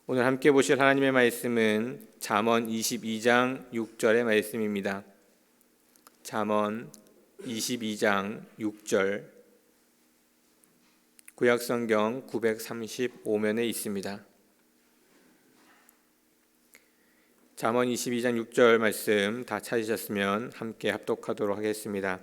오늘 함께 보실 하나님의 말씀은 잠언 22장 6절의 말씀입니다. 잠언 22장 6절, 구약성경 935면에 있습니다. 잠언 22장 6절 말씀 다 찾으셨으면 함께 합독하도록 하겠습니다.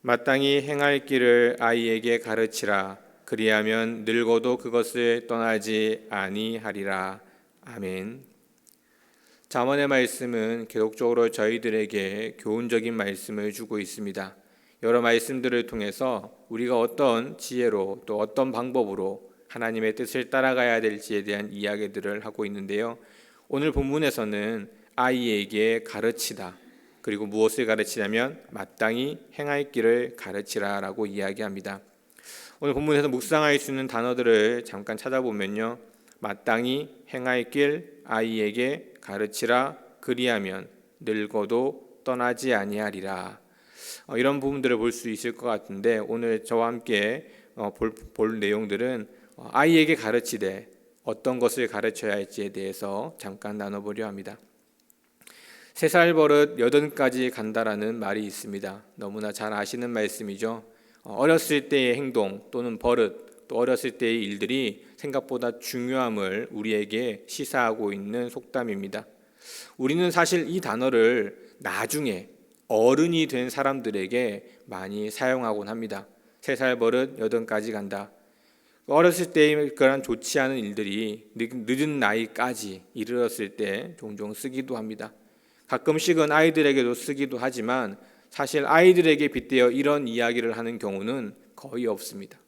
마땅히 행할 길을 아이에게 가르치라. 그리하면 늙어도 그것을 떠나지 아니하리라. 아멘. 잠언의 말씀은 계속적으로 저희들에게 교훈적인 말씀을 주고 있습니다. 여러 말씀들을 통해서 우리가 어떤 지혜로 또 어떤 방법으로 하나님의 뜻을 따라가야 될지에 대한 이야기들을 하고 있는데요. 오늘 본문에서는 아이에게 가르치다, 그리고 무엇을 가르치냐면 마땅히 행할 길을 가르치라라고 이야기합니다. 오늘 본문에서 묵상할 수 있는 단어들을 잠깐 찾아보면요, 마땅히 행할 길 아이에게 가르치라. 그리하면 늙어도 떠나지 아니하리라. 이런 부분들을 볼 수 있을 것 같은데, 오늘 저와 함께 볼 내용들은 아이에게 가르치되 어떤 것을 가르쳐야 할지에 대해서 잠깐 나눠보려 합니다. 3살 버릇 8까지 간다라는 말이 있습니다. 너무나 잘 아시는 말씀이죠. 어렸을 때의 행동 또는 버릇, 또 어렸을 때의 일들이 생각보다 중요함을 우리에게 시사하고 있는 속담입니다. 우리는 사실 이 단어를 나중에 어른이 된 사람들에게 많이 사용하곤 합니다. 3살 버릇 8까지 간다. 어렸을 때의 그런 좋지 않은 일들이 늦은 나이까지 이르렀을 때 종종 쓰기도 합니다. 가끔씩은 아이들에게도 쓰기도 하지만 사실 아이들에게 빗대어 이런 이야기를 하는 경우는 거의 없습니다.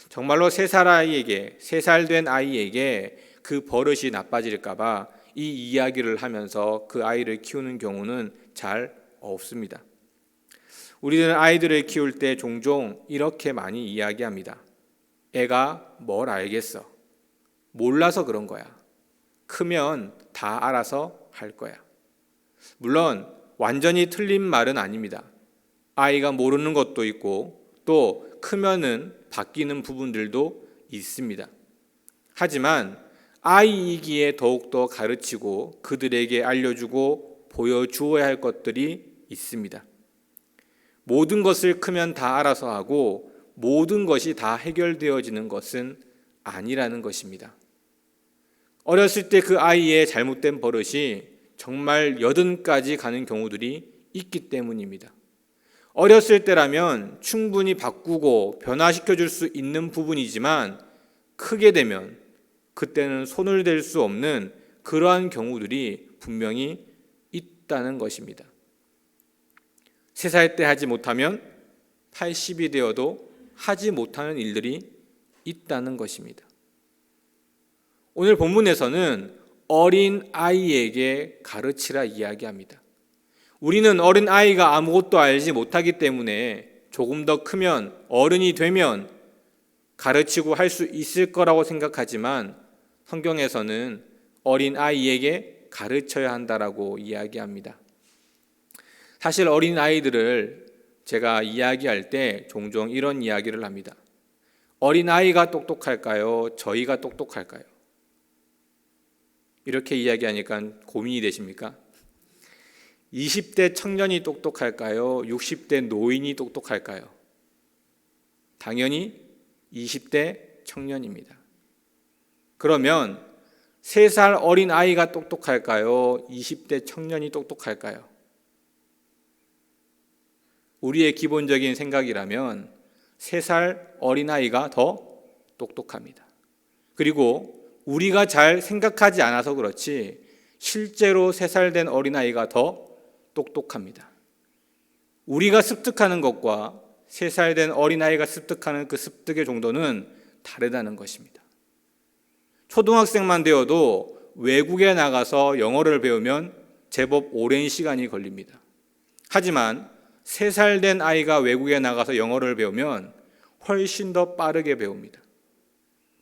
정말로 3살 된 아이에게 그 버릇이 나빠질까 봐 이 이야기를 하면서 그 아이를 키우는 경우는 잘 없습니다. 우리는 아이들을 키울 때 종종 이렇게 많이 이야기합니다. 애가 뭘 알겠어. 몰라서 그런 거야. 크면 다 알아서 할 거야. 물론 완전히 틀린 말은 아닙니다. 아이가 모르는 것도 있고 또 크면은 바뀌는 부분들도 있습니다. 하지만 아이이기에 더욱더 가르치고 그들에게 알려주고 보여주어야 할 것들이 있습니다. 모든 것을 크면 다 알아서 하고 모든 것이 다 해결되어지는 것은 아니라는 것입니다. 어렸을 때 그 아이의 잘못된 버릇이 정말 80까지 가는 경우들이 있기 때문입니다. 어렸을 때라면 충분히 바꾸고 변화시켜 줄 수 있는 부분이지만 크게 되면 그때는 손을 댈 수 없는 그러한 경우들이 분명히 있다는 것입니다. 3살 때 하지 못하면 80이 되어도 하지 못하는 일들이 있다는 것입니다. 오늘 본문에서는 어린 아이에게 가르치라 이야기합니다. 우리는 어린 아이가 아무것도 알지 못하기 때문에 조금 더 크면, 어른이 되면 가르치고 할 수 있을 거라고 생각하지만 성경에서는 어린 아이에게 가르쳐야 한다라고 이야기합니다. 사실 어린 아이들을 제가 이야기할 때 종종 이런 이야기를 합니다. 어린 아이가 똑똑할까요? 저희가 똑똑할까요? 이렇게 이야기하니까 고민이 되십니까? 20대 청년이 똑똑할까요? 60대 노인이 똑똑할까요? 당연히 20대 청년입니다. 그러면 3살 어린 아이가 똑똑할까요? 20대 청년이 똑똑할까요? 우리의 기본적인 생각이라면 3살 어린 아이가 더 똑똑합니다. 그리고 우리가 잘 생각하지 않아서 그렇지 실제로 3살 된 어린아이가 더 똑똑합니다. 우리가 습득하는 것과 3살 된 어린아이가 습득하는 그 습득의 정도는 다르다는 것입니다. 초등학생만 되어도 외국에 나가서 영어를 배우면 제법 오랜 시간이 걸립니다. 하지만 3살 된 아이가 외국에 나가서 영어를 배우면 훨씬 더 빠르게 배웁니다.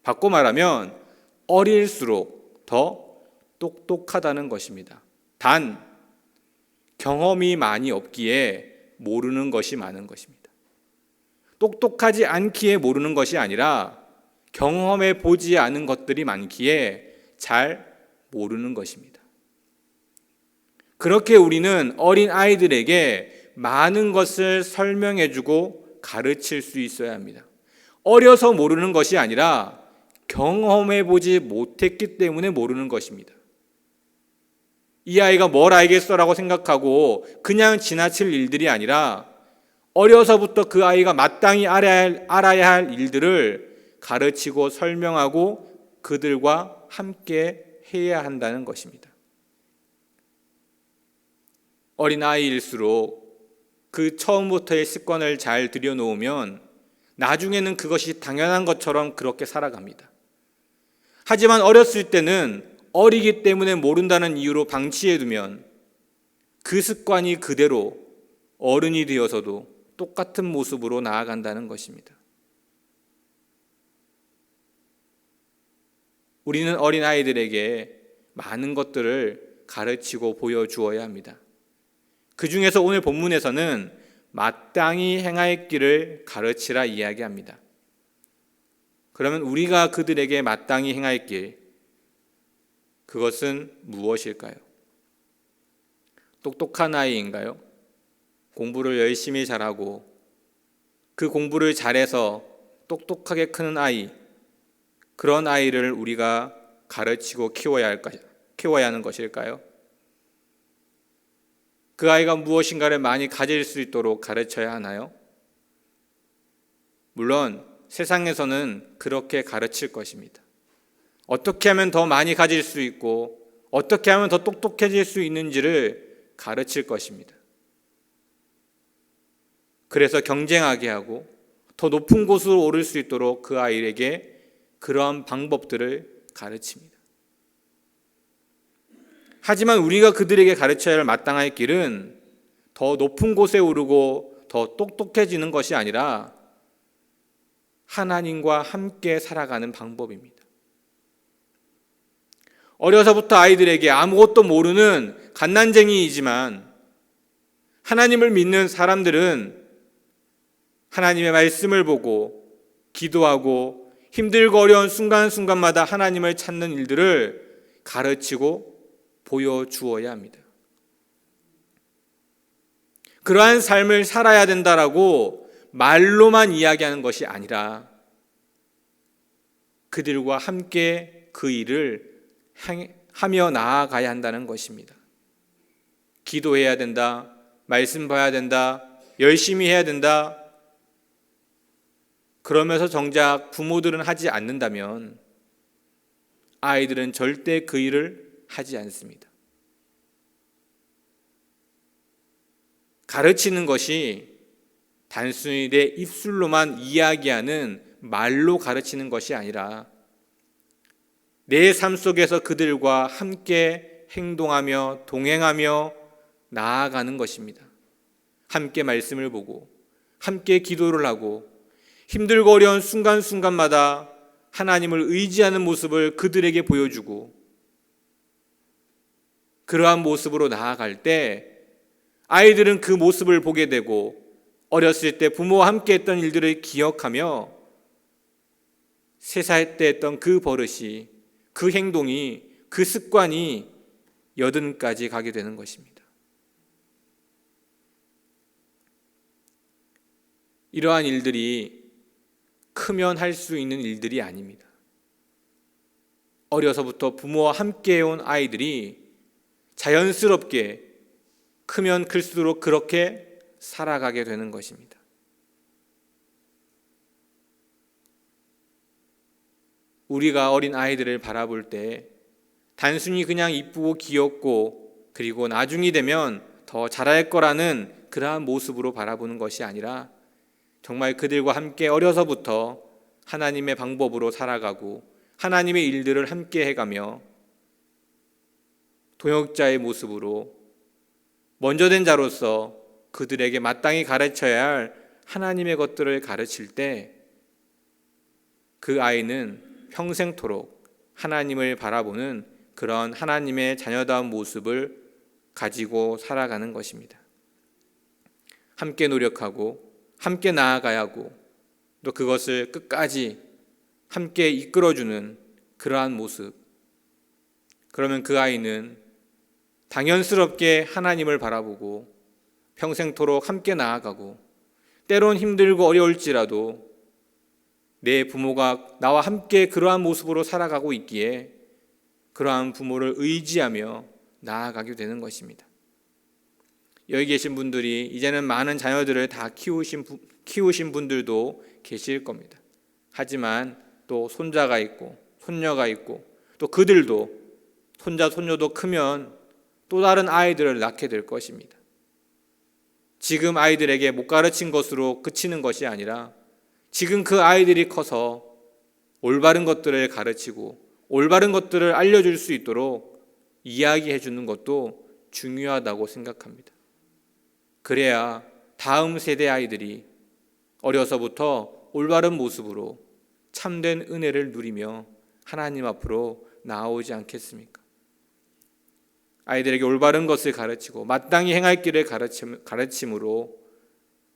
바꿔 말하면 어릴수록 더 똑똑하다는 것입니다. 단 경험이 많이 없기에 모르는 것이 많은 것입니다. 똑똑하지 않기에 모르는 것이 아니라 경험해 보지 않은 것들이 많기에 잘 모르는 것입니다. 그렇게 우리는 어린 아이들에게 많은 것을 설명해주고 가르칠 수 있어야 합니다. 어려서 모르는 것이 아니라 경험해보지 못했기 때문에 모르는 것입니다. 이 아이가 뭘 알겠어라고 생각하고 그냥 지나칠 일들이 아니라 어려서부터 그 아이가 마땅히 알아야 할 일들을 가르치고 설명하고 그들과 함께 해야 한다는 것입니다. 어린 아이일수록 그 처음부터의 습관을 잘 들여놓으면 나중에는 그것이 당연한 것처럼 그렇게 살아갑니다. 하지만 어렸을 때는 어리기 때문에 모른다는 이유로 방치해두면 그 습관이 그대로 어른이 되어서도 똑같은 모습으로 나아간다는 것입니다. 우리는 어린 아이들에게 많은 것들을 가르치고 보여주어야 합니다. 그 중에서 오늘 본문에서는 마땅히 행할 길을 가르치라 이야기합니다. 그러면 우리가 그들에게 마땅히 행할 길, 그것은 무엇일까요? 똑똑한 아이인가요? 공부를 열심히 잘하고 그 공부를 잘해서 똑똑하게 크는 아이, 그런 아이를 우리가 가르치고 키워야 하는 것일까요? 그 아이가 무엇인가를 많이 가질 수 있도록 가르쳐야 하나요? 물론 세상에서는 그렇게 가르칠 것입니다. 어떻게 하면 더 많이 가질 수 있고 어떻게 하면 더 똑똑해질 수 있는지를 가르칠 것입니다. 그래서 경쟁하게 하고 더 높은 곳으로 오를 수 있도록 그 아이에게 그러한 방법들을 가르칩니다. 하지만 우리가 그들에게 가르쳐야 할 마땅할 길은 더 높은 곳에 오르고 더 똑똑해지는 것이 아니라 하나님과 함께 살아가는 방법입니다. 어려서부터 아이들에게 아무것도 모르는 갓난쟁이이지만 하나님을 믿는 사람들은 하나님의 말씀을 보고 기도하고 힘들고 어려운 순간순간마다 하나님을 찾는 일들을 가르치고 보여주어야 합니다. 그러한 삶을 살아야 된다라고 말로만 이야기하는 것이 아니라 그들과 함께 그 일을 하며 나아가야 한다는 것입니다. 기도해야 된다, 말씀 봐야 된다, 열심히 해야 된다. 그러면서 정작 부모들은 하지 않는다면 아이들은 절대 그 일을 하지 않습니다. 가르치는 것이 단순히 내 입술로만 이야기하는 말로 가르치는 것이 아니라 내 삶 속에서 그들과 함께 행동하며 동행하며 나아가는 것입니다. 함께 말씀을 보고 함께 기도를 하고 힘들고 어려운 순간순간마다 하나님을 의지하는 모습을 그들에게 보여주고 그러한 모습으로 나아갈 때 아이들은 그 모습을 보게 되고 어렸을 때 부모와 함께 했던 일들을 기억하며 3살 때 했던 그 버릇이, 그 행동이, 그 습관이 80까지 가게 되는 것입니다. 이러한 일들이 크면 할 수 있는 일들이 아닙니다. 어려서부터 부모와 함께 해온 아이들이 자연스럽게 크면 클수록 그렇게 살아가게 되는 것입니다. 우리가 어린 아이들을 바라볼 때 단순히 그냥 이쁘고 귀엽고 그리고 나중이 되면 더 잘할 거라는 그러한 모습으로 바라보는 것이 아니라 정말 그들과 함께 어려서부터 하나님의 방법으로 살아가고 하나님의 일들을 함께 해가며 동역자의 모습으로 먼저 된 자로서 그들에게 마땅히 가르쳐야 할 하나님의 것들을 가르칠 때 그 아이는 평생토록 하나님을 바라보는 그런 하나님의 자녀다운 모습을 가지고 살아가는 것입니다. 함께 노력하고 함께 나아가야 하고 또 그것을 끝까지 함께 이끌어주는 그러한 모습, 그러면 그 아이는 당연스럽게 하나님을 바라보고 평생토록 함께 나아가고, 때론 힘들고 어려울지라도 내 부모가 나와 함께 그러한 모습으로 살아가고 있기에 그러한 부모를 의지하며 나아가게 되는 것입니다. 여기 계신 분들이 이제는 많은 자녀들을 다 키우신 분들도 계실 겁니다. 하지만 또 손자가 있고 손녀가 있고, 또 그들도 손자 손녀도 크면 또 다른 아이들을 낳게 될 것입니다. 지금 아이들에게 못 가르친 것으로 그치는 것이 아니라 지금 그 아이들이 커서 올바른 것들을 가르치고 올바른 것들을 알려줄 수 있도록 이야기해 주는 것도 중요하다고 생각합니다. 그래야 다음 세대 아이들이 어려서부터 올바른 모습으로 참된 은혜를 누리며 하나님 앞으로 나아오지 않겠습니까? 아이들에게 올바른 것을 가르치고 마땅히 행할 길을 가르침으로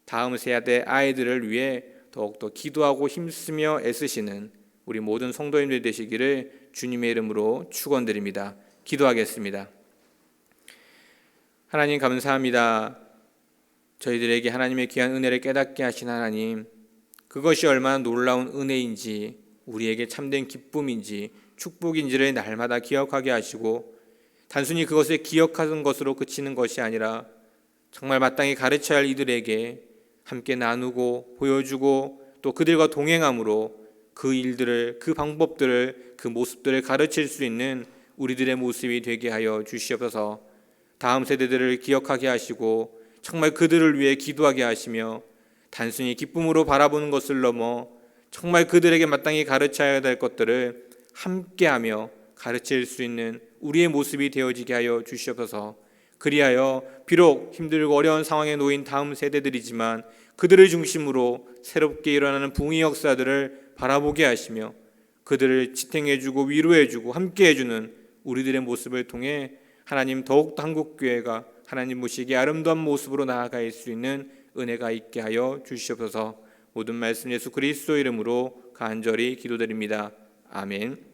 다음 세대 아이들을 위해 더욱더 기도하고 힘쓰며 애쓰시는 우리 모든 성도님들 되시기를 주님의 이름으로 축원드립니다. 기도하겠습니다. 하나님 감사합니다. 저희들에게 하나님의 귀한 은혜를 깨닫게 하신 하나님, 그것이 얼마나 놀라운 은혜인지, 우리에게 참된 기쁨인지 축복인지를 날마다 기억하게 하시고, 단순히 그것을 기억하는 것으로 그치는 것이 아니라 정말 마땅히 가르쳐야 할 이들에게 함께 나누고 보여주고 또 그들과 동행함으로 그 일들을, 그 방법들을, 그 모습들을 가르칠 수 있는 우리들의 모습이 되게 하여 주시옵소서. 다음 세대들을 기억하게 하시고 정말 그들을 위해 기도하게 하시며, 단순히 기쁨으로 바라보는 것을 넘어 정말 그들에게 마땅히 가르쳐야 될 것들을 함께하며 가르칠 수 있는 우리의 모습이 되어지게 하여 주시옵소서. 그리하여 비록 힘들고 어려운 상황에 놓인 다음 세대들이지만 그들을 중심으로 새롭게 일어나는 부흥의 역사들을 바라보게 하시며 그들을 지탱해주고 위로해주고 함께해주는 우리들의 모습을 통해 하나님 더욱더 한국교회가 하나님 모시기에 아름다운 모습으로 나아갈 수 있는 은혜가 있게 하여 주시옵소서. 모든 말씀 예수 그리스도 이름으로 간절히 기도드립니다. 아멘.